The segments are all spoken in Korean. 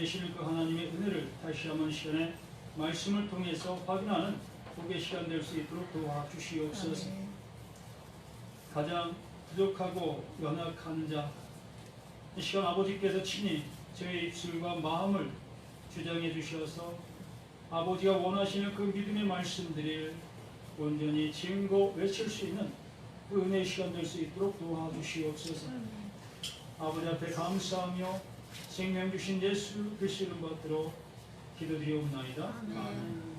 되시는 그 하나님의 은혜를 다시 한번 시간에 말씀을 통해서 확인하는 복의 시간 될 수 있도록 도와주시옵소서. 가장 부족하고 연약한 자, 이 시간 아버지께서 친히 저의 입술과 마음을 주장해 주셔서 아버지가 원하시는 그 믿음의 말씀들을 온전히 증거 외칠 수 있는 그 은혜의 시간 될 수 있도록 도와주시옵소서. 아버지 앞에 감사하며 생명 주신 예수 그리스도 이름 받들어 기도드리옵나이다. 아멘.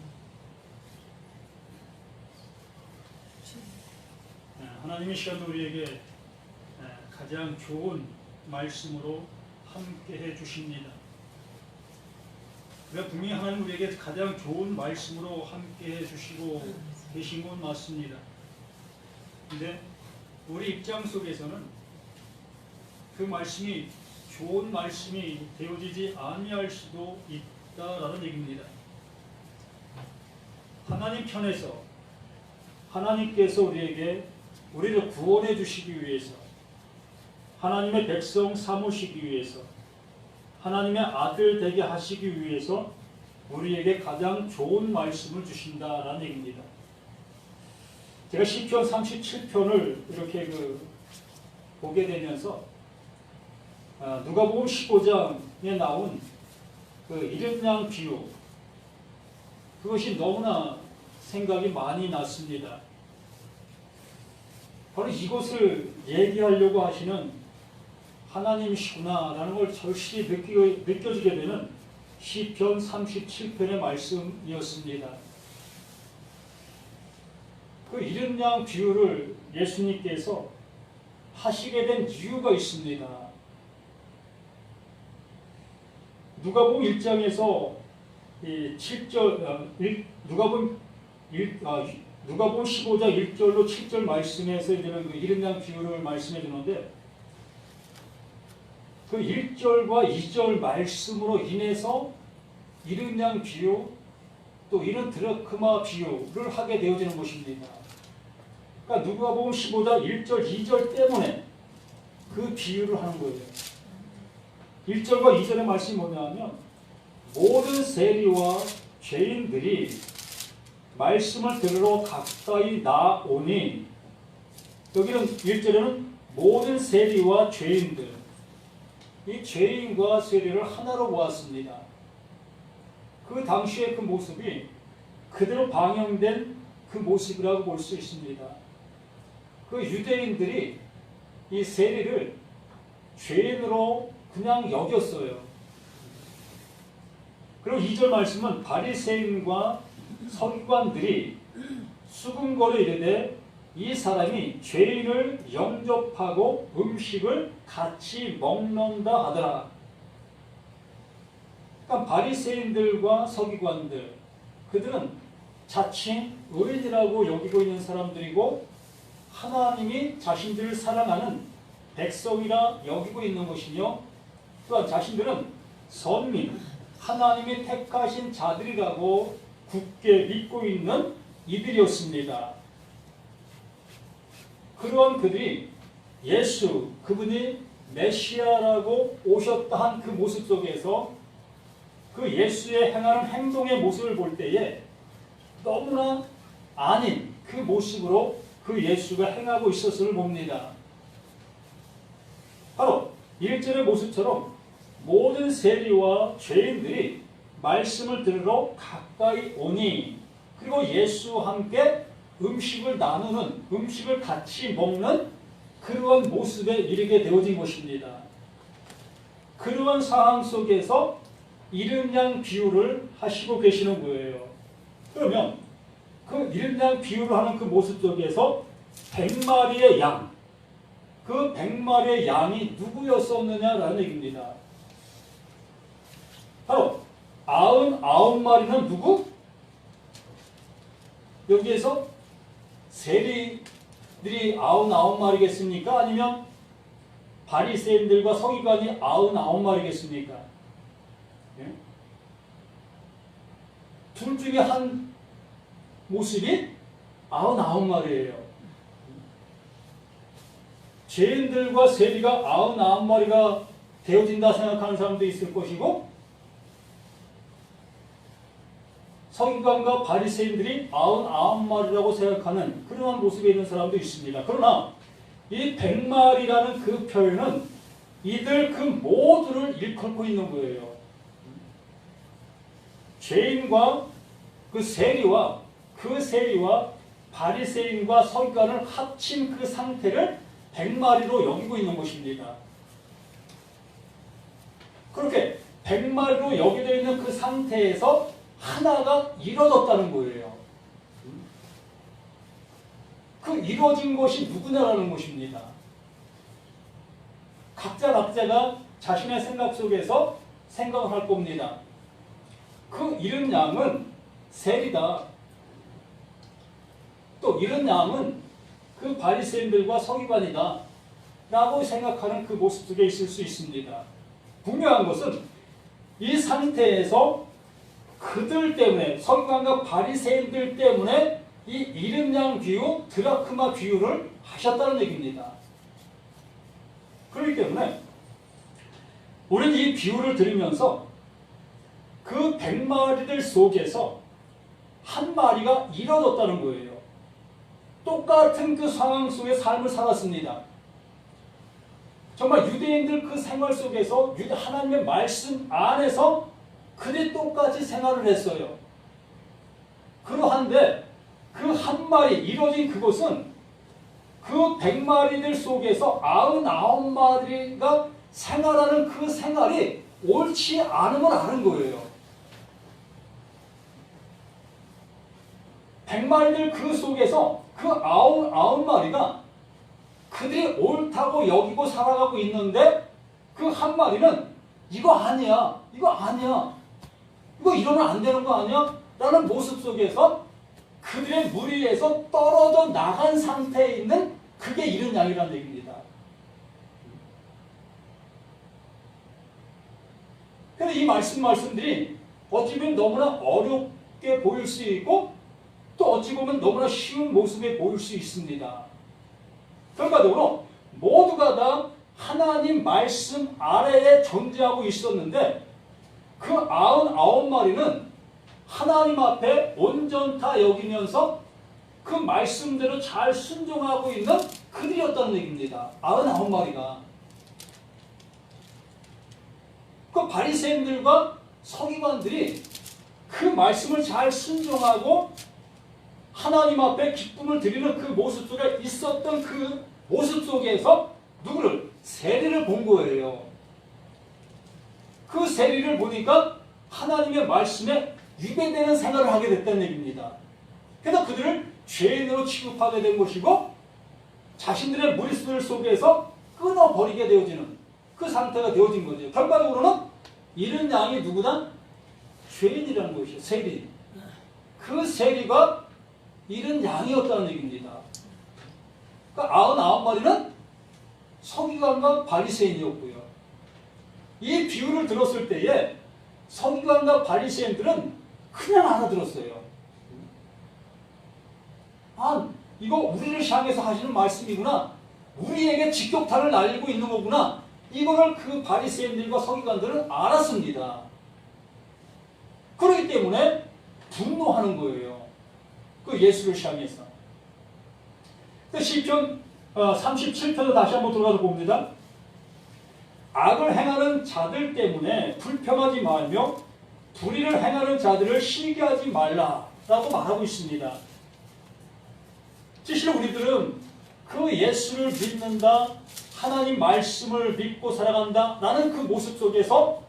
하나님의 시간도 우리에게 가장 좋은 말씀으로 함께 해 주십니다. 그러니까 분명히 하나님 우리에게 가장 좋은 말씀으로 함께 해 주시고 계신 건 맞습니다. 근데 우리 입장 속에서는 그 말씀이 좋은 말씀이 되어지지 아니할 수도 있다라는 얘기입니다. 하나님 편에서 하나님께서 우리를 구원해 주시기 위해서, 하나님의 백성 삼으시기 위해서, 하나님의 아들 되게 하시기 위해서 우리에게 가장 좋은 말씀을 주신다라는 얘기입니다. 제가 시편 37편을 이렇게 보게 되면서 누가복음 15장에 나온 그 이른 양 비유, 그것이 너무나 생각이 많이 났습니다. 바로 이것을 얘기하려고 하시는 하나님이시구나라는 걸 절실히 느껴지게 되는 시편 37편의 말씀이었습니다. 그 이른 양 비유를 예수님께서 하시게 된 이유가 있습니다. 누가복음 1장에서 7절, 누가복음 15장 1절로 7절 말씀에서 이제는 그 이른 양 비유를 말씀해 주는데, 그 1절과 2절 말씀으로 인해서 이른 양 비유, 또 이른 드라크마 비유를 하게 되어지는 것입니다. 그러니까 누가복음 15장 1절, 2절 때문에 그 비유를 하는 거예요. 1절과 2절의 말씀이 뭐냐면, 모든 세리와 죄인들이 말씀을 들으러 가까이 나오니, 여기는 1절에는 모든 세리와 죄인들, 이 죄인과 세리를 하나로 모았습니다. 그 당시의 그 모습이 그대로 방영된 그 모습이라고 볼 수 있습니다. 그 유대인들이 이 세리를 죄인으로 그냥 여겼어요. 그리고 2절 말씀은 바리새인과 서기관들이 수군거려 이르되 이 사람이 죄인을 영접하고 음식을 같이 먹는다 하더라. 그러니까 바리새인들과 서기관들, 그들은 자칭 의인이라고 여기고 있는 사람들이고 하나님이 자신들을 사랑하는 백성이라 여기고 있는 것이며, 또한 자신들은 선민, 하나님이 택하신 자들이라고 굳게 믿고 있는 이들이었습니다. 그러한 그들이 예수, 그분이 메시아라고 오셨다 한 그 모습 속에서 그 예수의 행하는 행동의 모습을 볼 때에 너무나 아닌 그 모습으로 그 예수가 행하고 있었음을 봅니다. 바로 1절의 모습처럼 모든 세리와 죄인들이 말씀을 들으러 가까이 오니, 그리고 예수와 함께 음식을 나누는, 음식을 같이 먹는 그러한 모습에 이르게 되어진 것입니다. 그러한 상황 속에서 이른 양 비유를 하시고 계시는 거예요. 그러면 그 이른 양 비유를 하는 그 모습 속에서 100마리의 양, 그 100마리의 양이 누구였었느냐라는 얘기입니다. 바로 99마리는 누구? 여기에서 세리들이 99마리겠습니까? 아니면 바리새인들과 서기관이 99마리겠습니까? 예? 둘 중에 한 모습이 99마리예요. 죄인들과 세리가 99마리가 되어진다 생각하는 사람도 있을 것이고, 서기관과 바리새인들이 99마리라고 생각하는 그러한 모습에 있는 사람도 있습니다. 그러나 이 100마리라는 그 표현은 이들 그 모두를 일컬고 있는 거예요. 죄인과 그 세리와 바리새인과 서기관을 합친 그 상태를 100마리로 여기고 있는 것입니다. 그렇게 100마리로 여기되어 있는 그 상태에서 하나가 이루어졌다는 거예요. 그 이루어진 것이 누구냐라는 것입니다. 각자가 자신의 생각 속에서 생각을 할 겁니다. 그 잃은 양은 세리다. 또 잃은 양은 그 바리새인들과 서기관이다 라고 생각하는 그 모습 속에 있을 수 있습니다. 분명한 것은 이 상태에서 그들 때문에, 서기관과 바리새인들 때문에 이 잃은 양 비유, 드라크마 비유를 하셨다는 얘기입니다. 그렇기 때문에 우리는 이 비유를 들으면서 그 100마리들 속에서 한 마리가 잃어졌다는 거예요. 똑같은 그 상황 속에 삶을 살았습니다. 정말 유대인들 그 생활 속에서 하나님의 말씀 안에서 그들이 똑같이 생활을 했어요. 그러한데 그 한 마리 이루어진 그것은 그 100마리들 속에서 99마리가 생활하는 그 생활이 옳지 않음을 아는 거예요. 100마리들 그 속에서 그 99마리가 그들이 옳다고 여기고 살아가고 있는데 그 한 마리는 이거 아니야, 이거 이러면 안 되는 거 아니야? 라는 모습 속에서 그들의 무리에서 떨어져 나간 상태에 있는 그게 잃은 양이라는 얘기입니다. 그런데 이 말씀들이 어찌 보면 너무나 어렵게 보일 수 있고 또 어찌 보면 너무나 쉬운 모습에 보일 수 있습니다. 결과적으로 모두가 다 하나님 말씀 아래에 존재하고 있었는데 그 99마리는 하나님 앞에 온전타 여기면서 그 말씀대로 잘 순종하고 있는 그들이었다는 얘기입니다. 99마리가. 그 바리새인들과 서기관들이 그 말씀을 잘 순종하고 하나님 앞에 기쁨을 드리는 그 모습 속에 있었던 그 모습 속에서 누구를? 세리를 본 거예요. 그 세리를 보니까 하나님의 말씀에 위배되는 생활을 하게 됐다는 얘기입니다. 그래서 그들을 죄인으로 취급하게 된 것이고 자신들의 무리수들 속에서 끊어버리게 되어지는 그 상태가 되어진 거죠. 결과적으로는 잃은 양이 누구다? 죄인이라는 것이죠. 세리. 그 세리가 잃은 양이었다는 얘기입니다. 그러니까 99마리는 서기관과 바리새인이었고요. 이 비유를 들었을 때에 서기관과 바리새인들은 그냥 알아들었어요. 아, 이거 우리를 향해서 하시는 말씀이구나. 우리에게 직격탄을 날리고 있는 거구나. 이거를 그 바리새인들과 서기관들은 알았습니다. 그렇기 때문에 분노하는 거예요. 그 예수를 향해서. 시편 37편을 다시 한번 들어가서 봅니다. 악을 행하는 자들 때문에 불평하지 말며 불의를 행하는 자들을 시기하지 말라라고 말하고 있습니다. 사실 우리들은 그 예수를 믿는다, 하나님 말씀을 믿고 살아간다 라는 그 모습 속에서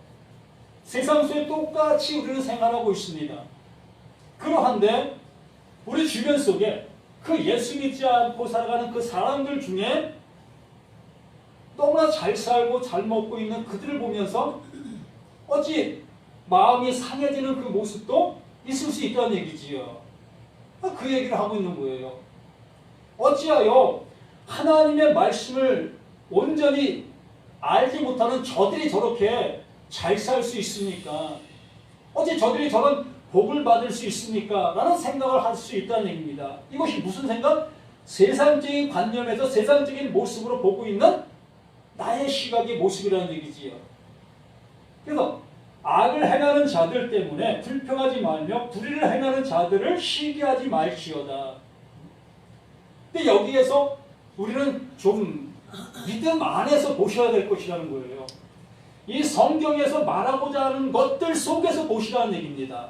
세상 속에 똑같이 우리는 생활하고 있습니다. 그러한데 우리 주변 속에 그 예수 믿지 않고 살아가는 그 사람들 중에 너무나 잘 살고 잘 먹고 있는 그들을 보면서 어찌 마음이 상해지는 그 모습도 있을 수 있다는 얘기지요. 그 얘기를 하고 있는 거예요. 어찌하여 하나님의 말씀을 온전히 알지 못하는 저들이 저렇게 잘 살 수 있습니까? 어찌 저들이 저런 복을 받을 수 있습니까? 라는 생각을 할 수 있다는 얘기입니다. 이것이 무슨 생각? 세상적인 관념에서 세상적인 모습으로 보고 있는 나의 시각의 모습이라는 얘기지요. 그래서 악을 행하는 자들 때문에 불평하지 말며 불의를 행하는 자들을 시기하지 말지어다. 근데 여기에서 우리는 좀 믿음 안에서 보셔야 될 것이라는 거예요. 이 성경에서 말하고자 하는 것들 속에서 보시라는 얘기입니다.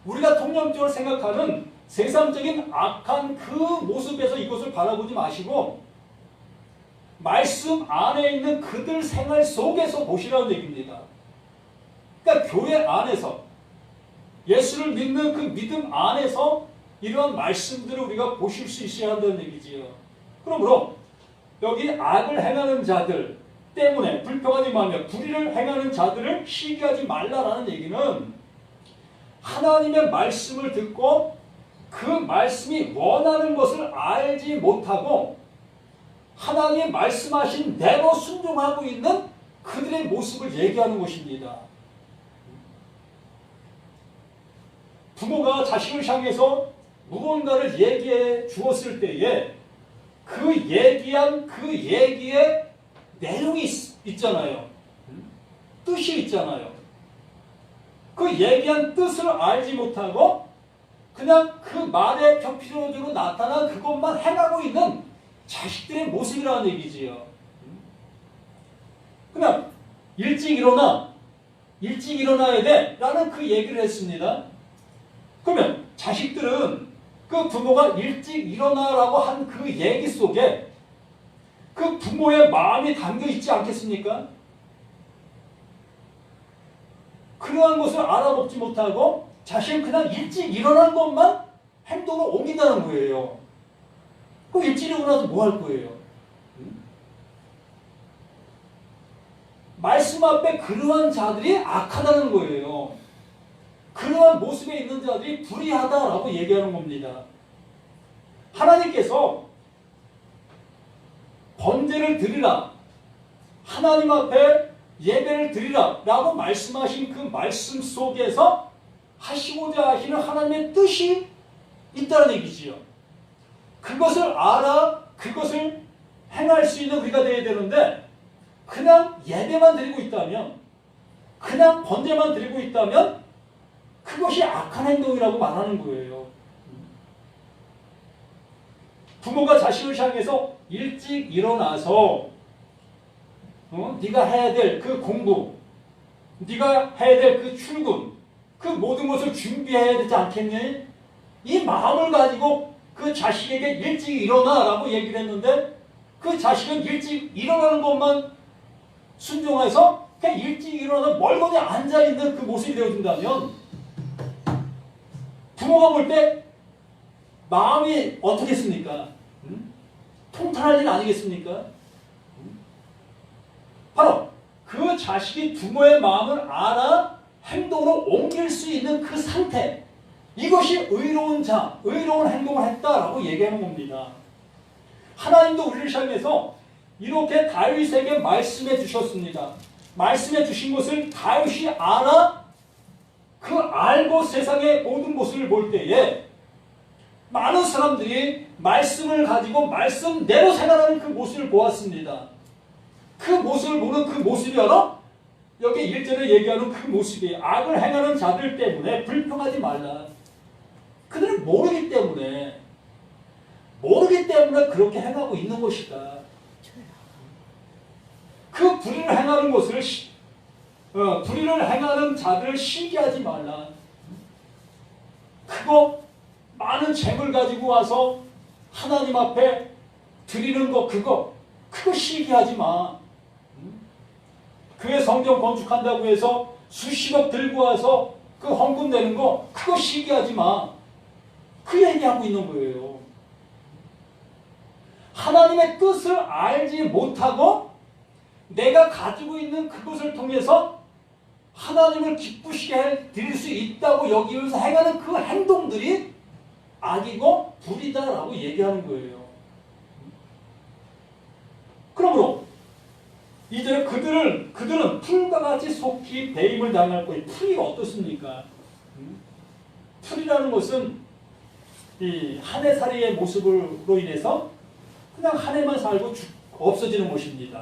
우리가 통념적으로 생각하는 세상적인 악한 그 모습에서 이것을 바라보지 마시고 말씀 안에 있는 그들 생활 속에서 보시라는 얘기입니다. 그러니까 교회 안에서 예수를 믿는 그 믿음 안에서 이러한 말씀들을 우리가 보실 수 있어야 한다는 얘기지요. 그러므로 여기 악을 행하는 자들 때문에 불평하지 말며 불의를 행하는 자들을 시기하지 말라라는 얘기는 하나님의 말씀을 듣고 그 말씀이 원하는 것을 알지 못하고 하나님의 말씀하신 대로 순종하고 있는 그들의 모습을 얘기하는 것입니다. 부모가 자식을 향해서 무언가를 얘기해 주었을 때에 그 얘기한 그 얘기에 내용이 있잖아요. 뜻이 있잖아요. 그 얘기한 뜻을 알지 못하고 그냥 그 말의 표피로적으로 나타난 그것만 행하고 있는 자식들의 모습이라는 얘기지요. 그냥 일찍 일어나야 돼 라는 그 얘기를 했습니다. 그러면 자식들은 그 부모가 일찍 일어나라고 한 그 얘기 속에 그 부모의 마음이 담겨 있지 않겠습니까? 그러한 것을 알아보지 못하고 자신은 그냥 일찍 일어난 것만 행동으로 옮긴다는 거예요. 그럼 일찍 일어나서 뭐 할 거예요? 말씀 앞에 그러한 자들이 악하다는 거예요. 그러한 모습에 있는 자들이 불의하다라고 얘기하는 겁니다. 하나님께서 번제를 드리라, 하나님 앞에 예배를 드리라 라고 말씀하신 그 말씀 속에서 하시고자 하시는 하나님의 뜻이 있다는 얘기지요. 그것을 알아 그것을 행할 수 있는 우리가 되어야 되는데 그냥 예배만 드리고 있다면, 그냥 번제만 드리고 있다면 그것이 악한 행동이라고 말하는 거예요. 부모가 자식을 향해서 일찍 일어나서 네가 해야 될 그 공부, 네가 해야 될 그 출근, 그 모든 것을 준비해야 되지 않겠니? 이 마음을 가지고 그 자식에게 일찍 일어나라고 얘기를 했는데 그 자식은 일찍 일어나는 것만 순종해서 그냥 일찍 일어나서 멀거니 앉아있는 그 모습이 되어준다면 부모가 볼 때 마음이 어떻겠습니까? 통탄할 일 아니겠습니까? 바로 그 자식이 부모의 마음을 알아 행동으로 옮길 수 있는 그 상태, 이것이 의로운 자, 의로운 행동을 했다라고 얘기하는 겁니다. 하나님도 우리를 향해서 이렇게 다윗에게 말씀해 주셨습니다. 말씀해 주신 것을 다윗이 알아 그 알고 세상의 모든 모습을 볼 때에 많은 사람들이 말씀을 가지고 말씀대로 생활하는 그 모습을 보았습니다. 그 모습을 보는 그 모습이 바로 여기 1절에 얘기하는 그 모습이 악을 행하는 자들 때문에 불평하지 말라. 그들은 모르기 때문에 그렇게 행하고 있는 것이다. 그 불의를 행하는 것을 불의를 행하는 자들을 시기하지 말라. 그거 많은 재물 가지고 와서 하나님 앞에 드리는 거 그거 시기하지 마. 교회 성경 건축한다고 해서 수십억 들고 와서 그 헌금 내는 거 그거 시기하지 마. 그 얘기하고 있는 거예요. 하나님의 뜻을 알지 못하고 내가 가지고 있는 그것을 통해서 하나님을 기쁘시게 드릴 수 있다고 여기면서 행하는 그 행동들이 악이고 불이다라고 얘기하는 거예요. 그러므로 이제 그들은 풀과 같이 속히 배임을 당할 거예요. 풀이 어떻습니까? 풀이라는 것은 이 한 해살이의 모습으로 인해서 그냥 한 해만 살고 없어지는 것입니다.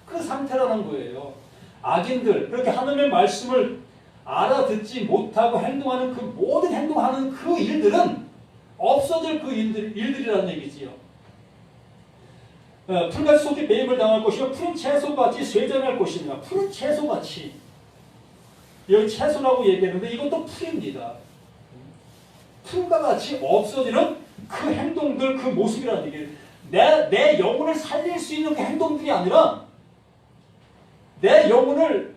그 상태라는 거예요. 악인들, 그렇게 하나님의 말씀을 알아듣지 못하고 행동하는 그 모든 행동하는 그 일들은 없어질 그 일들이라는 얘기지요. 풀같이 속에 매임을 당할 것이요 푸른 채소같이 쇠잔할 것이니라. 푸른 채소같이, 여기 채소라고 얘기했는데 이것도 풀입니다. 풀과 같이 없어지는 그 행동들, 그 모습이라는 얘기예요. 내 영혼을 살릴 수 있는 그 행동들이 아니라 내 영혼을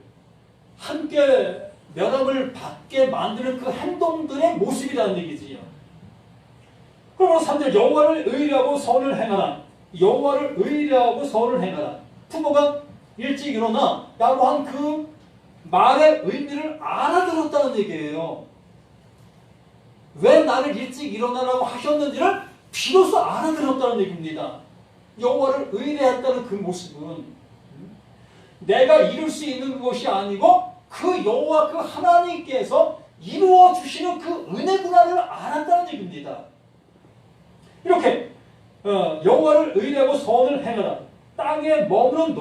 함께 멸함을 받게 만드는 그 행동들의 모습이라는 얘기지요. 그러므로 3절 여호와를 의뢰하고 선을 행하라. 여호와를 의뢰하고 선을 행하라. 부모가 일찍 일어나 라고 한 그 말의 의미를 알아들었다는 얘기예요. 왜 나를 일찍 일어나라고 하셨는지를 비로소 알아들었다는 얘기입니다. 여호와를 의뢰했다는 그 모습은 내가 이룰 수 있는 것이 아니고 그 여호와 그 하나님께서 이루어 주시는 그 은혜구나를 알았다는 얘기입니다. 이렇게 여호와를 의뢰하고 선을 행하라. 땅에 머무는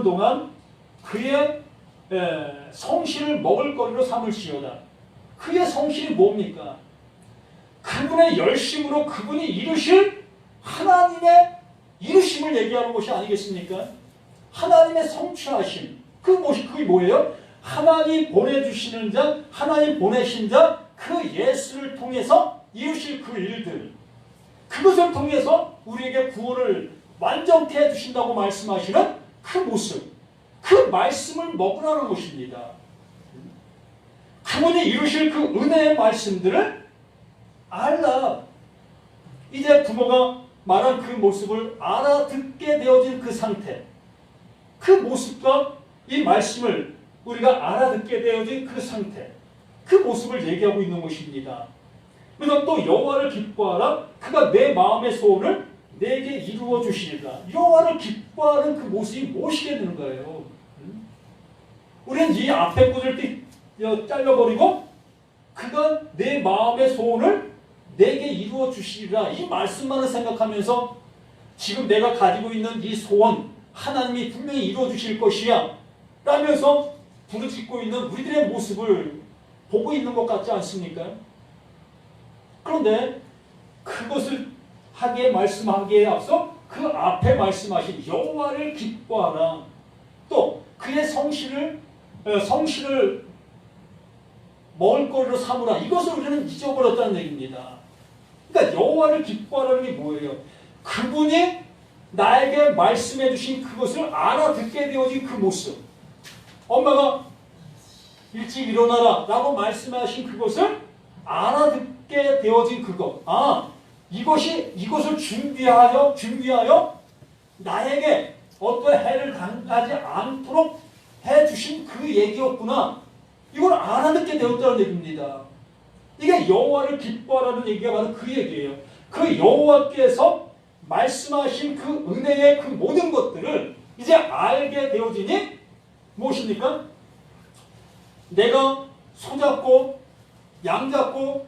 동안 그의 성실을 먹을거리로 삼을지어다. 그의 성실이 뭡니까? 그분의 열심으로 그분이 이루실 하나님의 이루심을 얘기하는 것이 아니겠습니까? 하나님의 성취하심. 그게 뭐예요? 하나님 보내주시는 자, 하나님 보내신 자, 그 예수를 통해서 이루실 그 일들. 그것을 통해서 우리에게 구원을 완전케 해주신다고 말씀하시는 그 모습. 그 말씀을 먹으라는 것입니다. 그분이 이루실 그 은혜의 말씀들을 알라. 이제 부모가 말한 그 모습을 알아듣게 되어진 그 상태, 그 모습과 이 말씀을 우리가 알아듣게 되어진 그 상태, 그 모습을 얘기하고 있는 것입니다. 그래서 또 여호와를 기뻐하라. 그가 내 마음의 소원을 내게 이루어 주시리라. 여호와를 기뻐하는 그 모습이 무엇이게 되는 거예요? 우리는 이 앞에 구절 잘라버리고 그가 내 마음의 소원을 내게 이루어 주시리라. 이 말씀만을 생각하면서 지금 내가 가지고 있는 이 소원 하나님이 분명히 이루어 주실 것이야 라면서 부르짖고 있는 우리들의 모습을 보고 있는 것 같지 않습니까? 그런데 그것을 말씀하기에 앞서 그 앞에 말씀하신 여호와를 기뻐하라. 또 그의 성실을 먹을거리로 삼으라. 이것을 우리는 잊어버렸다는 얘기입니다. 그러니까 여호와를 기뻐하라는 게 뭐예요? 그분이 나에게 말씀해 주신 그것을 알아듣게 되어진 그 모습. 엄마가 일찍 일어나라 라고 말씀하신 그것을 알아듣게 되어진 그것. 이것을 준비하여 나에게 어떤 해를 당하지 않도록 해주신 그 얘기였구나. 이걸 알아듣게 되었다는 얘기입니다. 이게 여호와를 기뻐하라는 얘기가 바로 그 얘기예요. 그 여호와께서 말씀하신 그 은혜의 그 모든 것들을 이제 알게 되어지니 무엇입니까? 내가 소잡고 양잡고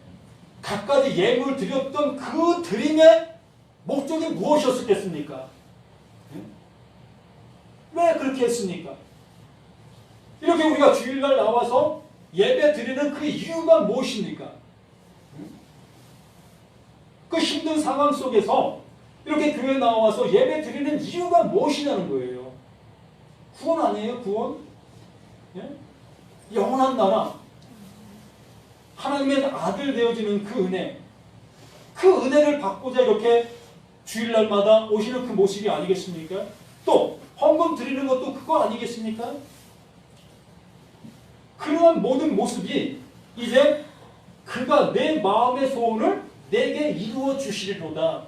갖가지 예물 드렸던 그 드림의 목적이 무엇이었겠습니까? 왜 그렇게 했습니까? 이렇게 우리가 주일날 나와서 예배 드리는 그 이유가 무엇입니까? 그 힘든 상황 속에서 이렇게 교회 나와서 예배 드리는 이유가 무엇이냐는 거예요. 구원 아니에요? 구원? 예? 영원한 나라, 하나님의 아들 되어지는 그 은혜, 그 은혜를 받고자 이렇게 주일날마다 오시는 그 모습이 아니겠습니까? 또 헌금 드리는 것도 그거 아니겠습니까? 그러한 모든 모습이 이제 그가 내 마음의 소원을 내게 이루어 주시리로다.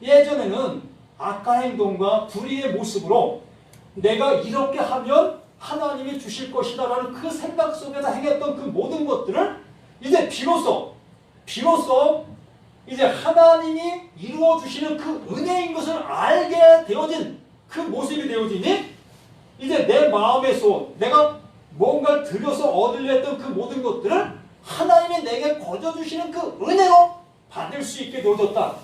예전에는 악한 행동과 불의의 모습으로 내가 이렇게 하면 하나님이 주실 것이다 라는 그 생각 속에서 행했던 그 모든 것들을 이제 비로소 이제 하나님이 이루어 주시는 그 은혜인 것을 알게 되어진 그 모습이 되어지니 이제 내 마음의 소원, 내가 뭔가를 들여서 얻으려 했던 그 모든 것들을 하나님이 내게 거저주시는 그 은혜로 받을 수 있게 되어졌다.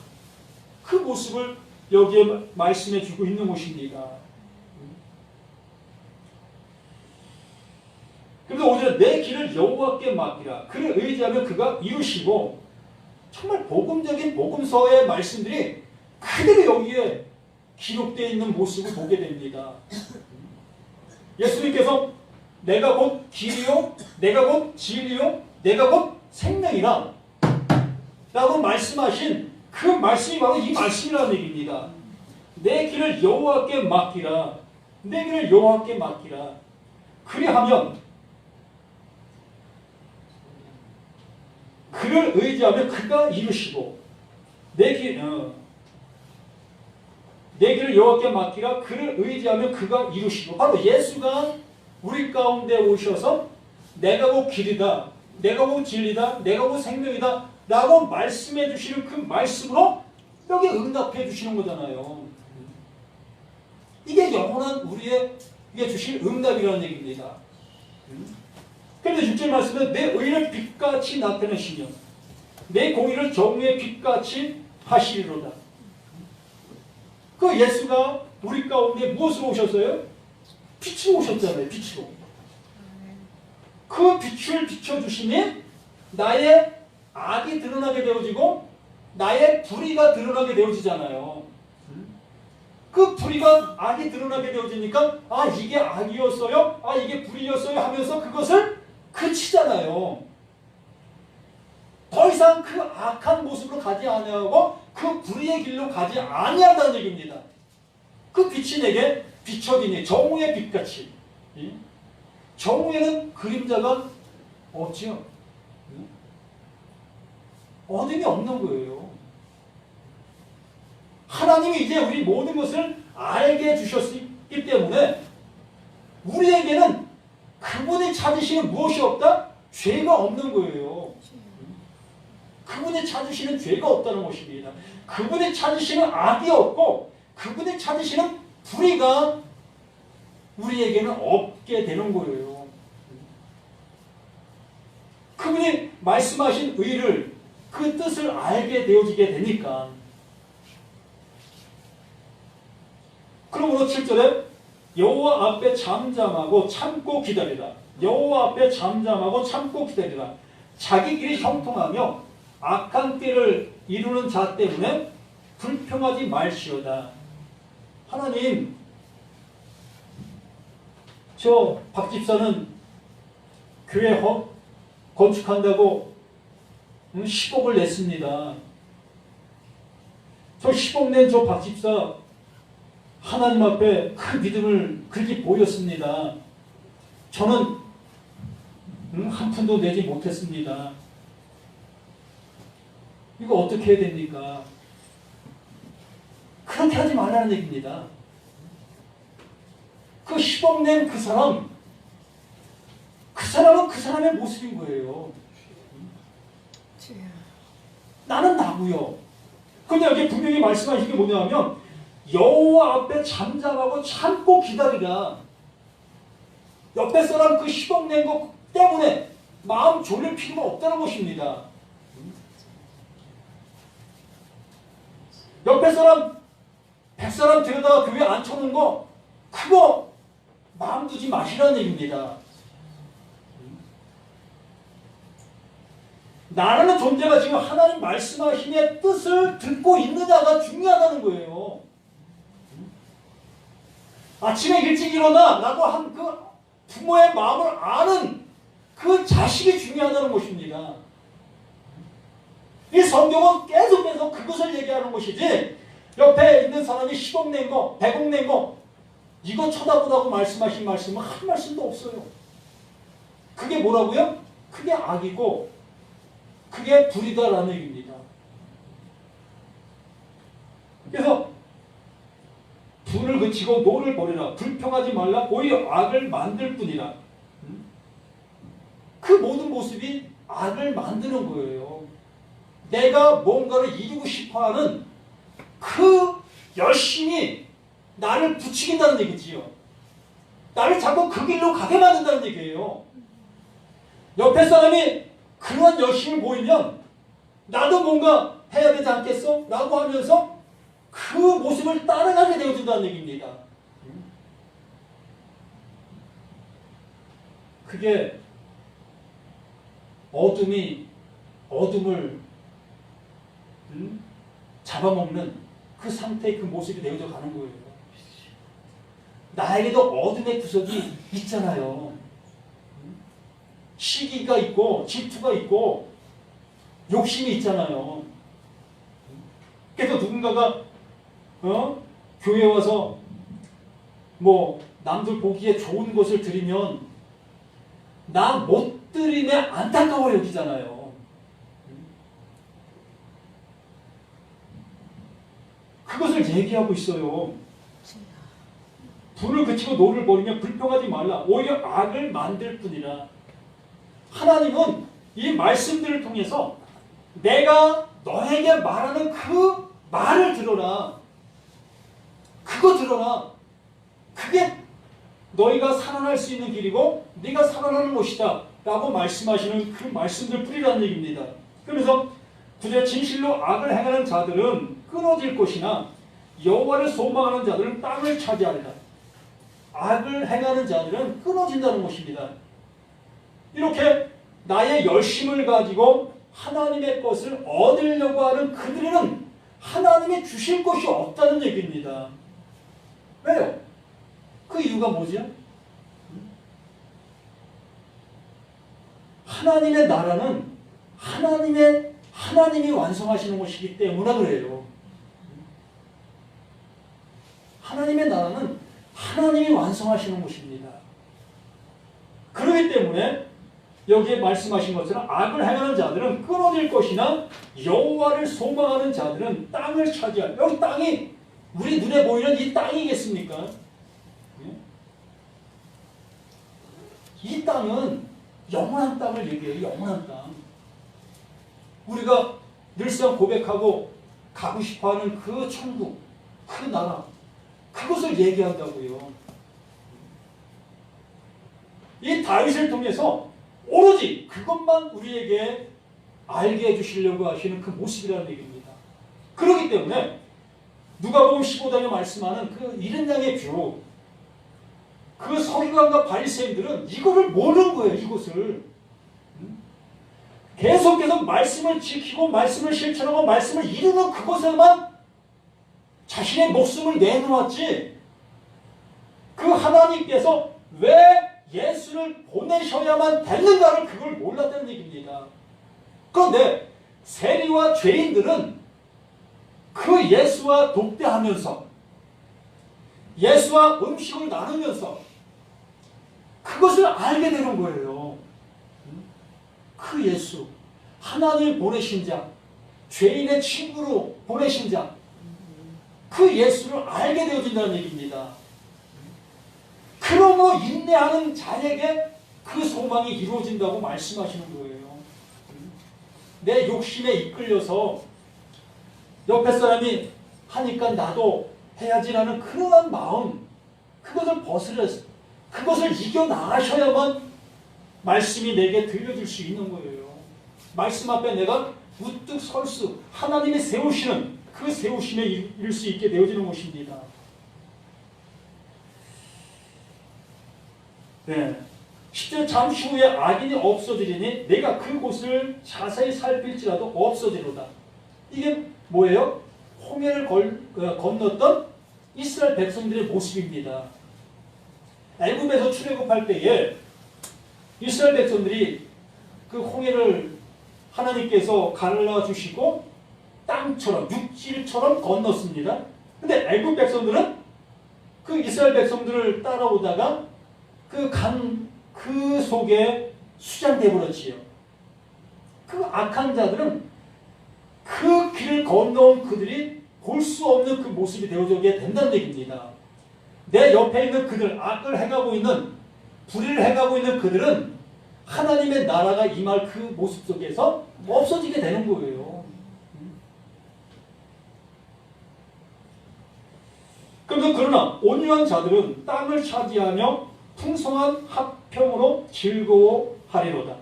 그 모습을 여기에 말씀해 주고 있는 것입니다. 내 길을 여호와께 맡기라. 그를 의지하면 그가 이루시고, 정말 복음적인 복음서의 말씀들이 그대로 여기에 기록되어 있는 모습을 보게 됩니다. 예수님께서 내가 곧 길이요, 내가 곧 진리요, 내가 곧 생명이라 라고 말씀하신 그 말씀이 바로 이 말씀이라는 얘기입니다. 내 길을 여호와께 맡기라. 내 길을 여호와께 맡기라. 그리하면 그를 의지하면 그가 이루시고, 내 길을 여호와께 맡기라. 그를 의지하면 그가 이루시고, 바로 예수가 우리 가운데 오셔서 내가 곧 길이다, 내가 곧 진리다, 내가 곧 생명이다 라고 말씀해 주시는 그 말씀으로 여기 응답해 주시는 거잖아요. 이게 영원한 우리에게 주실 응답이라는 얘기입니다. 그런데 6절 말씀은 내 의를 빛같이 나타내시며 내 공의를 정의의 빛같이 하시리로다. 그 예수가 우리 가운데 무엇으로 오셨어요? 빛으로 오셨잖아요. 빛으로. 그 빛을 비춰주시니 나의 악이 드러나게 되어지고 나의 불의가 드러나게 되어지잖아요. 그 불의가 악이 드러나게 되어지니까 아 이게 악이었어요? 아 이게 불의였어요? 하면서 그것을 그치잖아요. 더 이상 그 악한 모습으로 가지 아니하고 그 불의의 길로 가지 아니한다는 얘기입니다. 그 빛이 내게 비춰지니 정오의 빛같이. 정오에는 그림자가 없지요. 어둠이 없는 거예요. 하나님이 이제 우리 모든 것을 알게 해주셨기 때문에 우리에게는 그분이 찾으시는 무엇이 없다? 죄가 없는 거예요. 그분이 찾으시는 죄가 없다는 것입니다. 그분이 찾으시는 악이 없고 그분이 찾으시는 불의가 우리에게는 없게 되는 거예요. 그분이 말씀하신 의를 그 뜻을 알게 되어지게 되니까. 그러므로 7절에 여호와 앞에 잠잠하고 참고 기다리라. 여호와 앞에 잠잠하고 참고 기다리라. 자기 길이 형통하며 악한 길을 이루는 자 때문에 불평하지 말시오다. 하나님, 저 박 집사는 교회 건축한다고 10억을 냈습니다. 저 10억 낸 저 박 집사 하나님 앞에 그 믿음을 그렇게 보였습니다. 저는 한 푼도 내지 못했습니다. 이거 어떻게 해야 됩니까? 그렇게 하지 말라는 얘기입니다. 그 10억 낸 그 사람은 그 사람의 모습인 거예요. 나는 나고요. 근데 여기 분명히 말씀하신 게 뭐냐면 여호와 앞에 잠잠하고 참고 기다리라. 옆에 사람 그 10억 낸 것 때문에 마음 졸릴 필요가 없다는 것입니다. 옆에 사람 100사람 데려다가 교회에 앉혀놓은 거 그거 마음 두지 마시라는 얘기입니다. 나라는 존재가 지금 하나님 말씀하심의 뜻을 듣고 있느냐가 중요하다는 거예요. 아침에 일찍 일어나 라고 한 그 부모의 마음을 아는 그 자식이 중요하다는 것입니다. 이 성경은 계속해서 그것을 얘기하는 것이지 옆에 있는 사람이 10억 낸 거, 100억 낸 거 이거 쳐다보라고 말씀하신 말씀은 한 말씀도 없어요. 그게 뭐라고요? 그게 악이고 그게 불이다라는 얘기입니다. 그래서 불을 그치고 노를 버리라. 불평하지 말라. 오히려 악을 만들 뿐이라. 그 모든 모습이 악을 만드는 거예요. 내가 뭔가를 이루고 싶어하는 그 열심이 나를 부추긴다는 얘기지요. 나를 자꾸 그 길로 가게 만든다는 얘기예요. 옆에 사람이 그런 열심을 보이면 나도 뭔가 해야 되지 않겠어? 라고 하면서 그 모습을 따라가게 되어준다는 얘기입니다. 그게 어둠을 잡아먹는 그 상태의 그 모습이 되어져 가는 거예요. 나에게도 어둠의 구석이 있잖아요. 시기가 있고 질투가 있고 욕심이 있잖아요. 그래서 누군가가 교회 와서 뭐 남들 보기에 좋은 것을 드리면 나 못 드리면 안타까워 여기잖아요. 그것을 얘기하고 있어요. 불을 그치고 노를 버리면 불평하지 말라. 오히려 악을 만들 뿐이라. 하나님은 이 말씀들을 통해서 내가 너에게 말하는 그 말을 들어라. 그거 들어라. 그게 너희가 살아날 수 있는 길이고 네가 살아나는 곳이다 라고 말씀하시는 그 말씀들 뿌리라는 얘기입니다. 그러면서 구제 진실로 악을 행하는 자들은 끊어질 것이나 여호와를 소망하는 자들은 땅을 차지하리라. 악을 행하는 자들은 끊어진다는 것입니다. 이렇게 나의 열심을 가지고 하나님의 것을 얻으려고 하는 그들에는 하나님이 주실 것이 없다는 얘기입니다. 왜요? 그 이유가 뭐죠? 하나님의 나라는 하나님이 완성하시는 것이기 때문에 그래요. 하나님의 나라는 하나님이 완성하시는 것입니다. 그렇기 때문에 여기에 말씀하신 것처럼 악을 행하는 자들은 끊어질 것이나 여호와를 소망하는 자들은 땅을 차지할. 여기 땅이 우리 눈에 보이는 이 땅이겠습니까? 이 땅은 영원한 땅을 얘기해요. 영원한 땅. 우리가 늘상 고백하고 가고 싶어하는 그 천국, 그 나라, 그것을 얘기한다고요. 이 다윗을 통해서 오로지 그것만 우리에게 알게 해주시려고 하시는 그 모습이라는 얘기입니다. 그렇기 때문에 누가복음 15장에 말씀하는 그 이른 양의 뷰, 그 서기관과 바리새인들은 이거를 모르는 거예요. 이것을 계속해서 말씀을 지키고 말씀을 실천하고 말씀을 이루는 그것에만 자신의 목숨을 내놓았지, 그 하나님께서 왜 예수를 보내셔야만 됐는가를 그걸 몰랐다는 얘기입니다. 그런데 세리와 죄인들은 그 예수와 독대하면서 예수와 음식을 나누면서 그것을 알게 되는 거예요. 그 예수, 하나님 보내신 자, 죄인의 친구로 보내신 자, 그 예수를 알게 되어진다는 얘기입니다. 그러므로 인내하는 자에게 그 소망이 이루어진다고 말씀하시는 거예요. 내 욕심에 이끌려서 옆에 사람이 하니까 나도 해야지라는 그러한 마음, 그것을 벗으려서 그것을 이겨나가셔야만 말씀이 내게 들려줄 수 있는 거예요. 말씀 앞에 내가 우뚝 설 수, 하나님이 세우시는 그 세우심에 이를 수 있게 되어지는 것입니다. 네. 10절 잠시 후에 악인이 없어지리니 내가 그곳을 자세히 살필지라도 없어지로다. 이게 뭐예요? 홍해를 건넜던 이스라엘 백성들의 모습입니다. 애굽에서 출애굽할 때에 이스라엘 백성들이 그 홍해를 하나님께서 갈라주시고 땅처럼 육지처럼 건넜습니다. 근데 애굽 백성들은 그 이스라엘 백성들을 따라오다가 그 속에 수장돼 버렸지요. 그 악한 자들은 그 길을 건너온 그들이 볼 수 없는 그 모습이 되어지게 된다는 얘기입니다. 내 옆에 있는 그들, 악을 행하고 있는, 불의를 행하고 있는 그들은 하나님의 나라가 임할 그 모습 속에서 없어지게 되는 거예요. 그러나 온유한 자들은 땅을 차지하며 풍성한 합평으로 즐거워하리로다.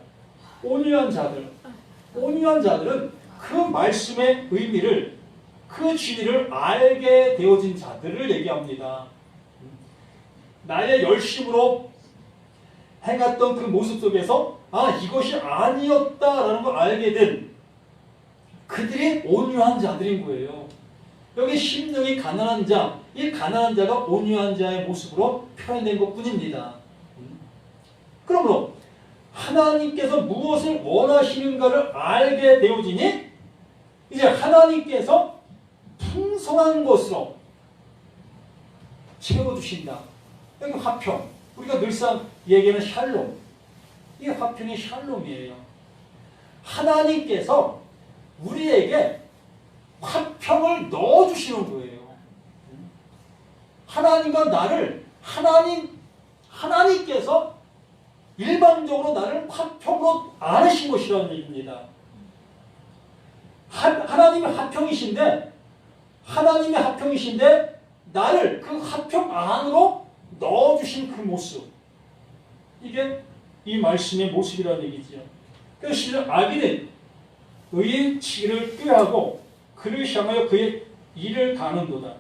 온유한 자들은 그 말씀의 의미를, 그 진리를 알게 되어진 자들을 얘기합니다. 나의 열심으로 행했던 그 모습 속에서 이것이 아니었다라는 걸 알게 된 그들이 온유한 자들인 거예요. 여기 심령이 가난한 자, 이 가난한 자가 온유한 자의 모습으로 표현된 것뿐입니다. 그러므로 하나님께서 무엇을 원하시는가를 알게 되어지니 이제 하나님께서 풍성한 것으로 채워주신다. 여기 화평, 우리가 늘상 얘기하는 샬롬, 이게 화평의 샬롬이에요. 하나님께서 우리에게 화평을 넣어주시는 거예요. 하나님과 나를 하나님께서 일방적으로 나를 화평으로 안으신 것이라는 얘기입니다. 하나님의 화평이신데 나를 그 화평 안으로 넣어주신 그 모습, 이게 이 말씀의 모습이라는 얘기죠. 그래서 악인은 의인 치기를 꾀하고 그를 향하여 그의 일을 가는도다.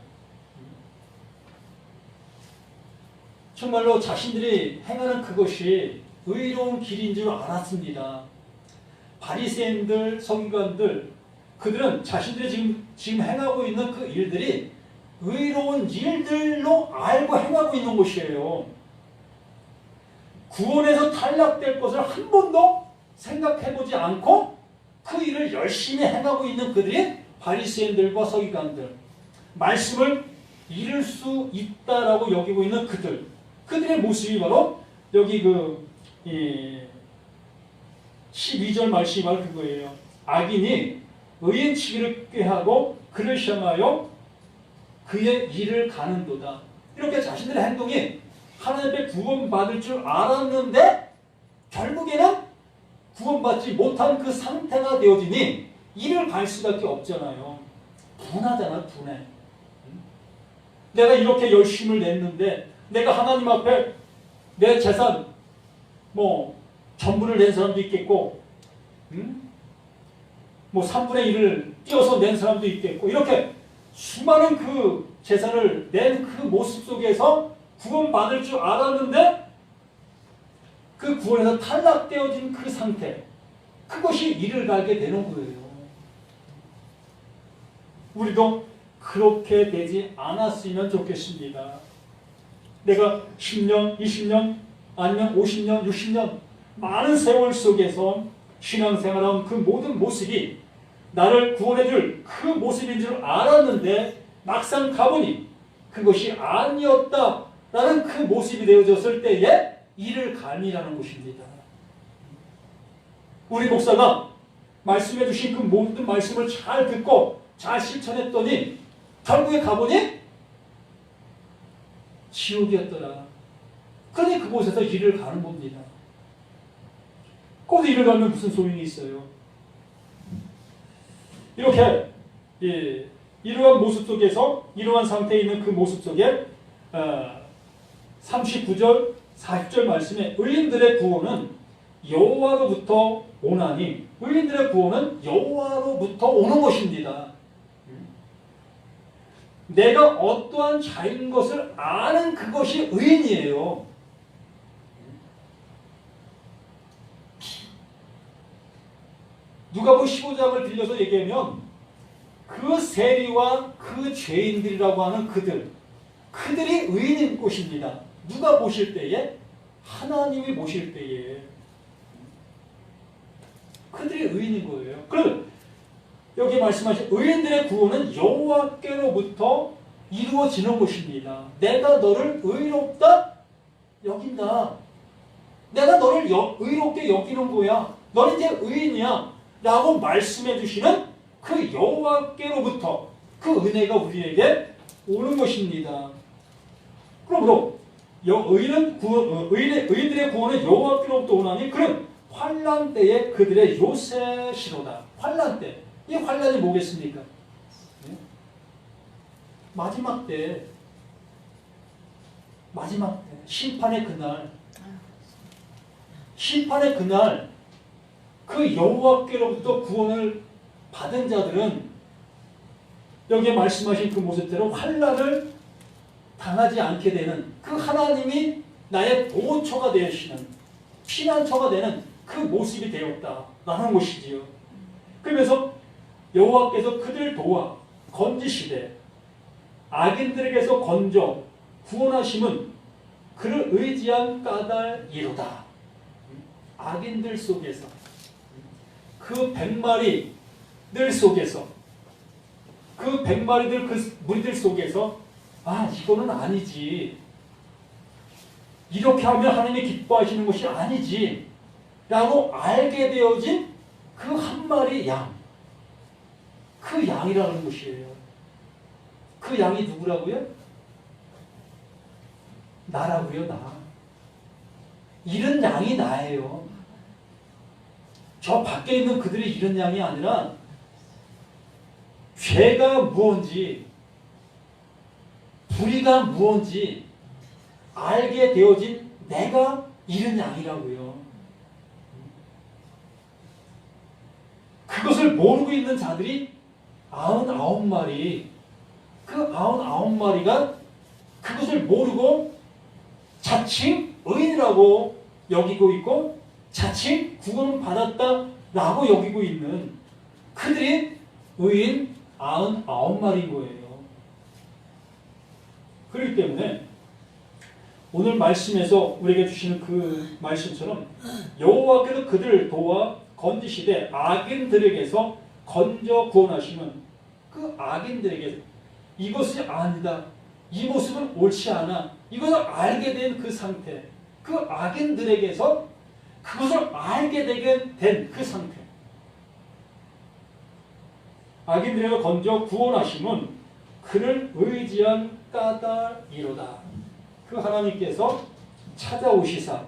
정말로 자신들이 행하는 그것이 의로운 길인 줄 알았습니다. 바리새인들, 서기관들, 그들은 자신들이 지금 행하고 있는 그 일들이 의로운 일들로 알고 행하고 있는 것이에요. 구원에서 탈락될 것을 한 번도 생각해보지 않고 그 일을 열심히 행하고 있는 그들이 바리새인들과 서기관들, 말씀을 잃을 수 있다라고 여기고 있는 그들의 모습이 바로 여기 12절 말씀이 바로 그거예요. 악인이 의인 치기를 꾀하고 그를 향하여 그의 일을 가는도다. 이렇게 자신들의 행동이 하나님께 구원받을 줄 알았는데 결국에는 구원받지 못한 그 상태가 되어지니 일을 갈 수밖에 없잖아요. 분하잖아, 분해. 내가 이렇게 열심을 냈는데 내가 하나님 앞에 내 재산 전부를 낸 사람도 있겠고 3분의 1을 띄어서 낸 사람도 있겠고 이렇게 수많은 그 재산을 낸 그 모습 속에서 구원받을 줄 알았는데 그 구원에서 탈락되어진 그 상태, 그것이 이를 가게 되는 거예요. 우리도 그렇게 되지 않았으면 좋겠습니다. 내가 10년, 20년, 아니면 50년, 60년 많은 세월 속에서 신앙생활한 그 모든 모습이 나를 구원해줄 그 모습인 줄 알았는데 막상 가보니 그것이 아니었다라는 그 모습이 되어졌을 때에 이를 감이라는 것입니다. 우리 목사가 말씀해 주신 그 모든 말씀을 잘 듣고 잘 실천했더니 결국에 가보니 지옥이었더라. 그러니 그곳에서 일을 가는 겁니다. 거기서 일을 가면 무슨 소용이 있어요? 이렇게 이러한 모습 속에서 이러한 상태에 있는 그 모습 속에 39절 40절 말씀에 의인들의 구원은 여호와로부터 오나니, 의인들의 구원은 여호와로부터 오는 것입니다. 내가 어떠한 자인 것을 아는 그것이 의인이에요. 누가복음 15장을 빌려서 얘기하면 그 세리와 그 죄인들이라고 하는 그들이 의인인 것입니다. 누가 보실 때에? 하나님이 보실 때에 그들이 의인인 거예요. 그럼 여기 말씀하신 의인들의 구원은 여호와께로부터 이루어지는 것입니다. 내가 너를 의롭다 여긴다. 내가 너를 의롭게 여기는 거야. 너는 이제 의인이야 라고 말씀해 주시는 그 여호와께로부터 그 은혜가 우리에게 오는 것입니다. 그러므로 의인들의 구원은 여호와께로부터 오나니 그는 환난 때에 그들의 요새시로다. 환난 때. 이 환난이 뭐겠습니까? 마지막 때, 심판의 그날, 그 여호와께로부터 구원을 받은 자들은 여기에 말씀하신 그 모습대로 환난을 당하지 않게 되는 그 하나님이 나의 보호처가 되시는 피난처가 되는 그 모습이 되었다라는 것이지요. 그러면서 여호와께서 그들을 도와 건지시되 악인들에게서 건져 구원하심은 그를 의지한 까닭이로다. 악인들 속에서 그 100마리들 속에서 그 100마리들 그 무리들 속에서 이거는 아니지. 이렇게 하면 하나님이 기뻐하시는 것이 아니지. 라고 알게 되어진 그 한 마리 양. 그 양이라는 것이에요. 그 양이 누구라고요? 나라고요, 나. 이런 양이 나예요. 저 밖에 있는 그들이 이런 양이 아니라 죄가 무언지 불의가 무언지 알게 되어진 내가 이런 양이라고요. 그것을 모르고 있는 자들이 99마리, 그 99마리가 그것을 모르고 자칭 의인이라고 여기고 있고 자칭 구원을 받았다라고 여기고 있는 그들이 의인 99마리인 거예요. 그렇기 때문에 오늘 말씀에서 우리에게 주시는 그 말씀처럼 여호와께서 그들을 도와 건지시되 악인들에게서 건져 구원하시면 그 악인들에게 이것이 아니다. 이 모습은 옳지 않아. 이것을 알게 된 그 상태. 그 악인들에게서 그것을 알게 되게 된 그 상태. 악인들에게 건져 구원하심은 그를 의지한 까닭이로다. 그 하나님께서 찾아오시사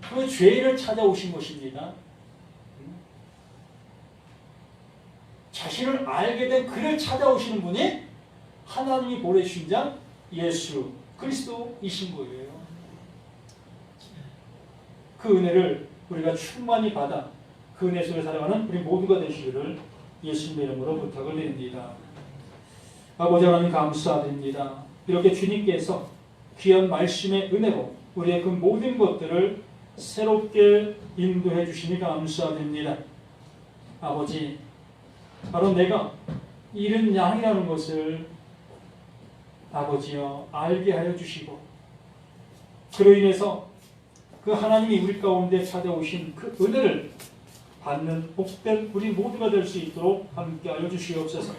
그 죄인을 찾아오신 것입니다. 자신을 알게 된 그를 찾아오시는 분이 하나님이 보내주신 자 예수 그리스도이신 거예요. 그 은혜를 우리가 충만히 받아 그 은혜 속에 살아가는 우리 모두가 되시기를 예수님의 이름으로 부탁을 드립니다. 아버지 하나님 감사드립니다. 이렇게 주님께서 귀한 말씀의 은혜로 우리의 그 모든 것들을 새롭게 인도해 주시니 감사드립니다. 아버지, 바로 내가 이른 양이라는 것을 아버지여 알게 하여 주시고 그로 인해서 그 하나님이 우리 가운데 찾아오신 그 은혜를 받는 복된 우리 모두가 될 수 있도록 함께 하여 주시옵소서.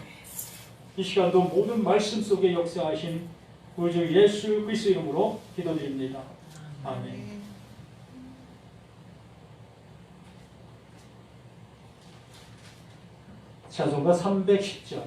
이 시간도 모든 말씀 속에 역사하신 우리 주 예수 그리스도 이름으로 기도드립니다. 아멘. 찬송가 310절